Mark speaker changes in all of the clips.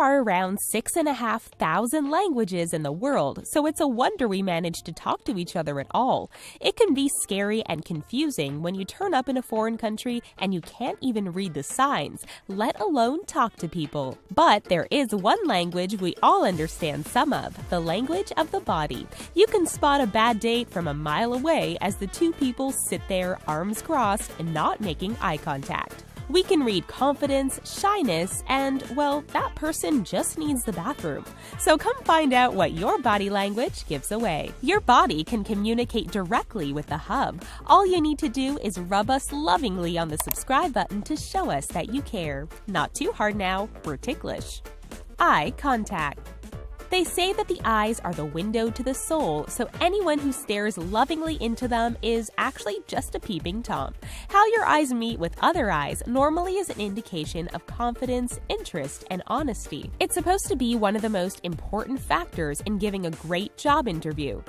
Speaker 1: are around 6,500 languages in the world, so it's a wonder we manage to talk to each other at all. It can be scary and confusing when you turn up in a foreign country and you can't even read the signs, let alone talk to people. But there is one language we all understand some of, the language of the body. You can spot a bad date from a mile away as the two people sit there, arms crossed, and not making eye contact. We can read confidence, shyness, and, well, that person just needs the bathroom. So come find out what your body language gives away. Your body can communicate directly with the hub. All you need to do is rub us lovingly on the subscribe button to show us that you care. Not too hard now, we're ticklish. Eye contact. They say that the eyes are the window to the soul, so anyone who stares lovingly into them is actually just a peeping Tom. How your eyes meet with other eyes normally is an indication of confidence, interest, and honesty. It's supposed to be one of the most important factors in giving a great job interview.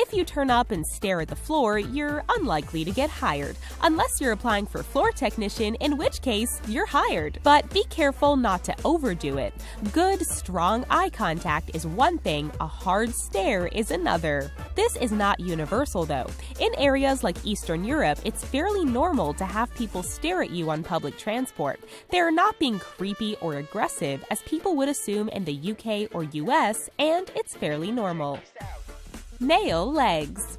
Speaker 1: If you turn up and stare at the floor, you're unlikely to get hired, unless you're applying for floor technician, in which case you're hired. But be careful not to overdo it. Good, strong eye contact is one thing, a hard stare is another. This is not universal though. In areas like Eastern Europe, it's fairly normal to have people stare at you on public transport. They're not being creepy or aggressive as people would assume in the UK or US, and it's fairly normal. Nail legs.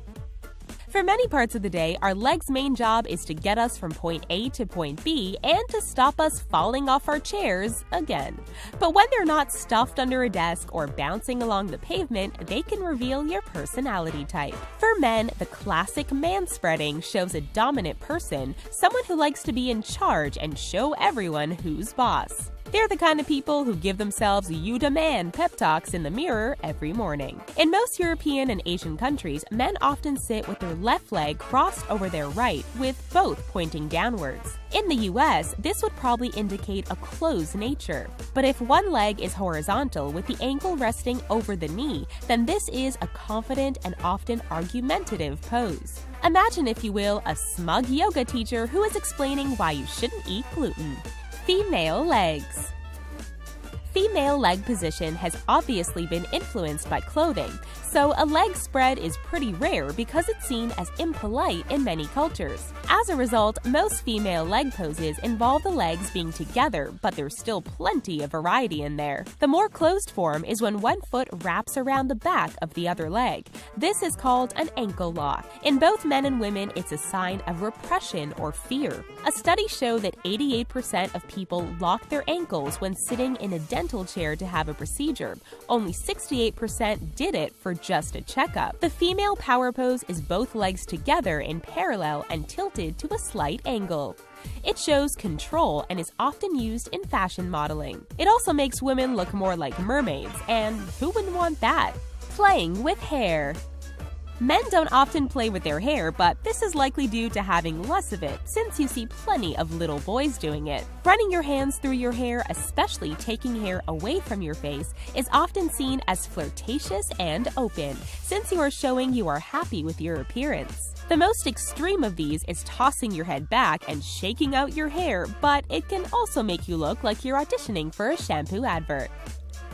Speaker 1: For many parts of the day, our legs' main job is to get us from point A to point B and to stop us falling off our chairs again. But when they're not stuffed under a desk or bouncing along the pavement, they can reveal your personality type. For men, the classic man-spreading shows a dominant person, someone who likes to be in charge and show everyone who's boss. They're the kind of people who give themselves "you da man" pep talks in the mirror every morning. In most European and Asian countries, men often sit with their left leg crossed over their right, with both pointing downwards. In the US, this would probably indicate a closed nature. But if one leg is horizontal with the ankle resting over the knee, then this is a confident and often argumentative pose. Imagine, if you will, a smug yoga teacher who is explaining why you shouldn't eat gluten. Female legs. Female leg position has obviously been influenced by clothing, so a leg spread is pretty rare because it's seen as impolite in many cultures. As a result, most female leg poses involve the legs being together, but there's still plenty of variety in there. The more closed form is when one foot wraps around the back of the other leg. This is called an ankle lock. In both men and women, it's a sign of repression or fear. A study showed that 88% of people lock their ankles when sitting in a dental chair to have a procedure. Only 68% did it for just a checkup. The female power pose is both legs together in parallel and tilted to a slight angle. It shows control and is often used in fashion modeling. It also makes women look more like mermaids, and who wouldn't want that? Playing with hair. Men don't often play with their hair, but this is likely due to having less of it, since you see plenty of little boys doing it. Running your hands through your hair, especially taking hair away from your face, is often seen as flirtatious and open, since you are showing you are happy with your appearance. The most extreme of these is tossing your head back and shaking out your hair, but it can also make you look like you're auditioning for a shampoo advert.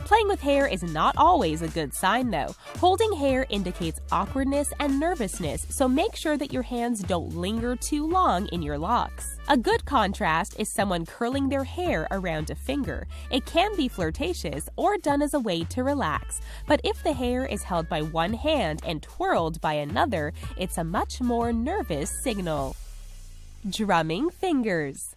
Speaker 1: Playing with hair is not always a good sign though. Holding hair indicates awkwardness and nervousness, so make sure that your hands don't linger too long in your locks. A good contrast is someone curling their hair around a finger. It can be flirtatious or done as a way to relax, but if the hair is held by one hand and twirled by another, it's a much more nervous signal. Drumming fingers.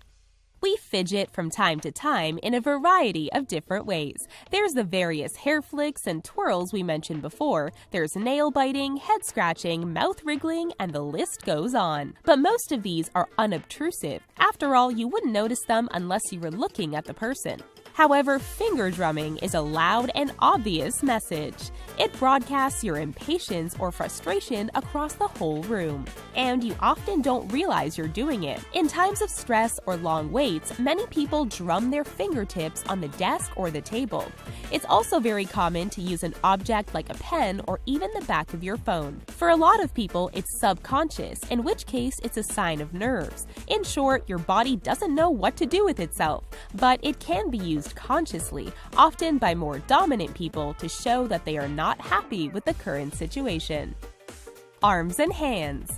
Speaker 1: We fidget from time to time in a variety of different ways. There's the various hair flicks and twirls we mentioned before. There's nail biting, head scratching, mouth wriggling, and the list goes on. But most of these are unobtrusive. After all, you wouldn't notice them unless you were looking at the person. However, finger drumming is a loud and obvious message. It broadcasts your impatience or frustration across the whole room, and you often don't realize you're doing it. In times of stress or long waits, many people drum their fingertips on the desk or the table. It's also very common to use an object like a pen or even the back of your phone. For a lot of people, it's subconscious, in which case it's a sign of nerves. In short, your body doesn't know what to do with itself, but it can be used used consciously, often by more dominant people, to show that they are not happy with the current situation. Arms and hands.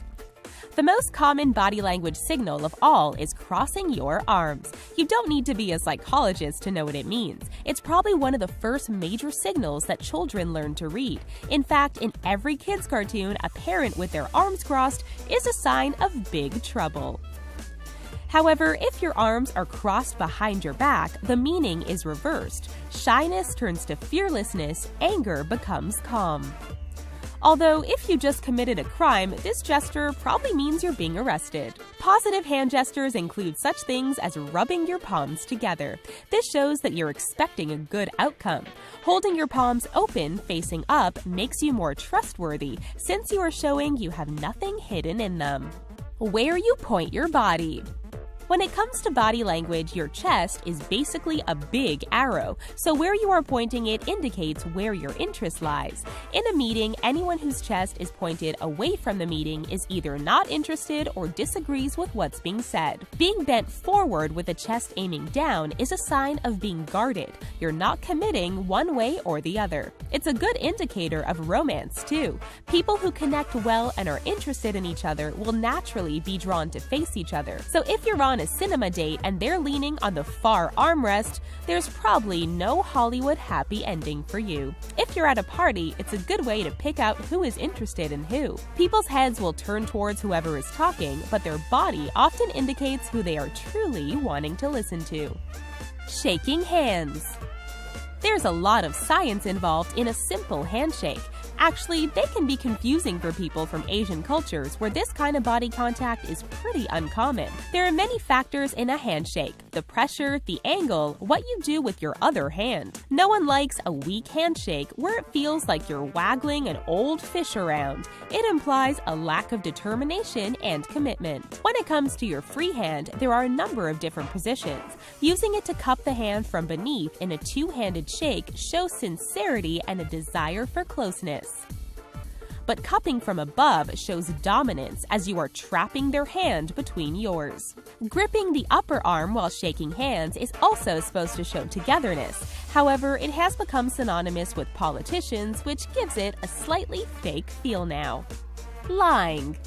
Speaker 1: The most common body language signal of all is crossing your arms. You don't need to be a psychologist to know what it means. It's probably one of the first major signals that children learn to read. In fact, in every kids' cartoon, a parent with their arms crossed is a sign of big trouble. However, if your arms are crossed behind your back, the meaning is reversed. Shyness turns to fearlessness, anger becomes calm. Although, if you just committed a crime, this gesture probably means you're being arrested. Positive hand gestures include such things as rubbing your palms together. This shows that you're expecting a good outcome. Holding your palms open, facing up, makes you more trustworthy, since you are showing you have nothing hidden in them. Where you point your body. When it comes to body language, your chest is basically a big arrow, so where you are pointing it indicates where your interest lies. In a meeting, anyone whose chest is pointed away from the meeting is either not interested or disagrees with what's being said. Being bent forward with the chest aiming down is a sign of being guarded. You're not committing one way or the other. It's a good indicator of romance, too. People who connect well and are interested in each other will naturally be drawn to face each other. So if you're on a cinema date and they're leaning on the far armrest, there's probably no Hollywood happy ending for you. If you're at a party, it's a good way to pick out who is interested in who. People's heads will turn towards whoever is talking, but their body often indicates who they are truly wanting to listen to. Shaking hands. There's a lot of science involved in a simple handshake. Actually, they can be confusing for people from Asian cultures where this kind of body contact is pretty uncommon. There are many factors in a handshake: the pressure, the angle, what you do with your other hand. No one likes a weak handshake where it feels like you're waggling an old fish around. It implies a lack of determination and commitment. When it comes to your free hand, there are a number of different positions. Using it to cup the hand from beneath in a two-handed shake shows sincerity and a desire for closeness. But cupping from above shows dominance as you are trapping their hand between yours. Gripping the upper arm while shaking hands is also supposed to show togetherness. However, it has become synonymous with politicians, which gives it a slightly fake feel now. Lying.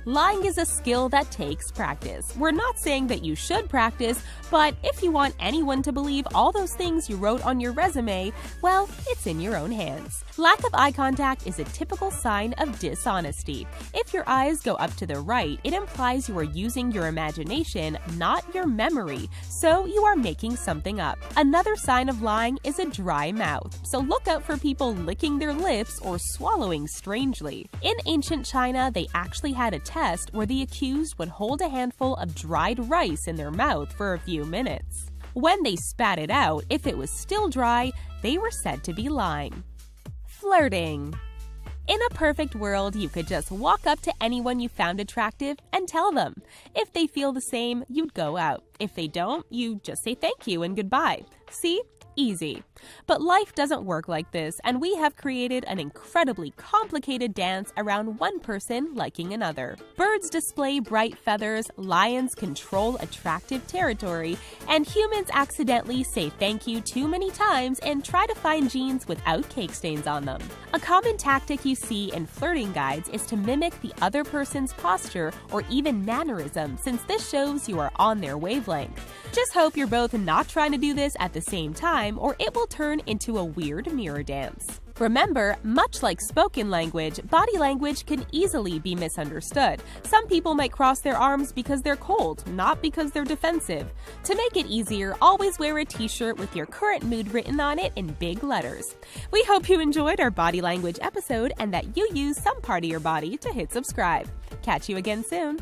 Speaker 1: Lying is a skill that takes practice. We're not saying that you should practice, but if you want anyone to believe all those things you wrote on your resume, well, it's in your own hands. Lack of eye contact is a typical sign of dishonesty. If your eyes go up to the right, it implies you are using your imagination, not your memory, so you are making something up. Another sign of lying is a dry mouth, so look out for people licking their lips or swallowing strangely. In ancient China, they actually had a test where the accused would hold a handful of dried rice in their mouth for a few minutes. When they spat it out, if it was still dry, they were said to be lying. Flirting. In a perfect world, you could just walk up to anyone you found attractive and tell them. If they feel the same, you'd go out. If they don't, you just say thank you and goodbye. See? Easy. But life doesn't work like this, and we have created an incredibly complicated dance around one person liking another. Birds display bright feathers, lions control attractive territory, and humans accidentally say thank you too many times and try to find jeans without cake stains on them. A common tactic you see in flirting guides is to mimic the other person's posture or even mannerism, since this shows you are on their wavelength. Just hope you're both not trying to do this at the same time, or it will turn into a weird mirror dance. Remember, much like spoken language, body language can easily be misunderstood. Some people might cross their arms because they're cold, not because they're defensive. To make it easier, always wear a t-shirt with your current mood written on it in big letters. We hope you enjoyed our body language episode and that you use some part of your body to hit subscribe. Catch you again soon.